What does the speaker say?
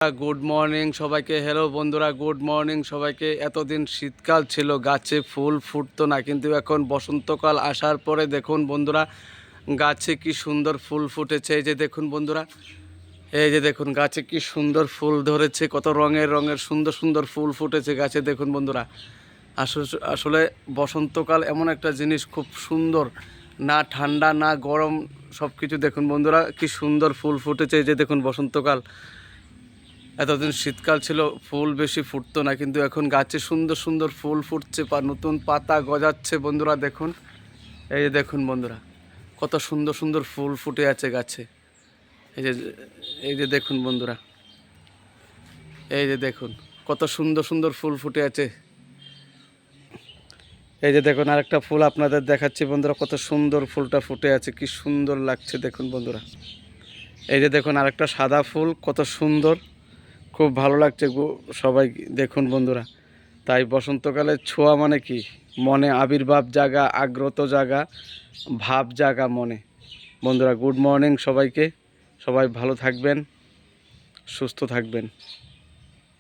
Good morning সবাইকে। Hello বন্ধুরা, good morning সবাইকে। এতদিন শীতকাল ছিল, গাছে ফুল ফুটতো না, কিন্তু এখন বসন্তকাল আসার পরে দেখুন বন্ধুরা, গাছে কি সুন্দর ফুল ফুটেছে। এই যে দেখুন বন্ধুরা, এই যে দেখুন গাছে কি সুন্দর ফুল ধরেছে, কত রঙের রঙের সুন্দর সুন্দর ফুল ফুটেছে গাছে। দেখুন বন্ধুরা, আসলে বসন্তকাল এমন একটা জিনিস, খুব সুন্দর, না ঠান্ডা না গরম, সব কিছু। দেখুন বন্ধুরা, কি সুন্দর ফুল ফুটেছে। এই যে দেখুন বসন্তকাল। এতদিন শীতকাল ছিল, ফুল বেশি ফুটতো না, কিন্তু এখন গাছে সুন্দর সুন্দর ফুল ফুটছে, নতুন পাতা গজাচ্ছে বন্ধুরা। দেখুন, এই যে দেখুন বন্ধুরা, কত সুন্দর সুন্দর ফুল ফুটে আছে গাছে। এই যে এই যে দেখুন বন্ধুরা, এই যে দেখুন কত সুন্দর সুন্দর ফুল ফুটে আছে। এই যে দেখুন আরেকটা ফুল আপনাদের দেখাচ্ছি বন্ধুরা, কত সুন্দর ফুলটা ফুটে আছে, কি সুন্দর লাগছে দেখুন বন্ধুরা। এই যে দেখুন আরেকটা সাদা ফুল, কত সুন্দর, খুব ভালো লাগছে সবাই দেখুন বন্ধুরা। তাই বসন্তকালের ছোঁয়া মানে কি, মনে আবির্ভাব জাগা, আগ্রত জাগা, ভাব জাগা মনে। বন্ধুরা গুড মর্নিং সবাইকে, সবাই ভালো থাকবেন, সুস্থ থাকবেন।